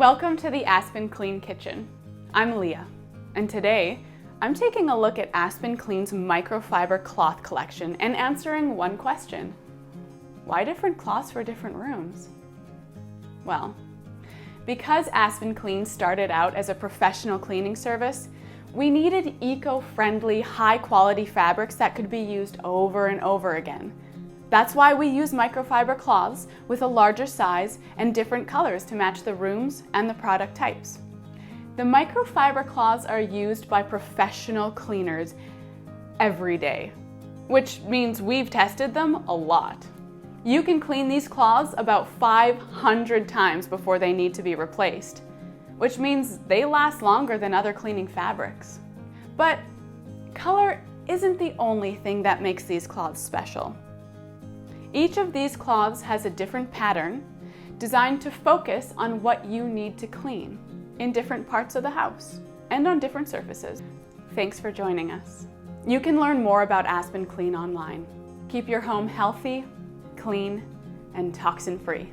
Welcome to the AspenClean kitchen. I'm Leah, and today I'm taking a look at AspenClean's microfiber cloth collection and answering one question. Why different cloths for different rooms? Well, because AspenClean started out as a professional cleaning service, we needed eco-friendly, high-quality fabrics that could be used over and over again. That's why we use microfiber cloths with a larger size and different colors to match the rooms and the product types. The microfiber cloths are used by professional cleaners every day, which means we've tested them a lot. You can clean these cloths about 500 times before they need to be replaced, which means they last longer than other cleaning fabrics. But color isn't the only thing that makes these cloths special. Each of these cloths has a different pattern designed to focus on what you need to clean in different parts of the house and on different surfaces. Thanks for joining us. You can learn more about AspenClean online. Keep your home healthy, clean, and toxin-free.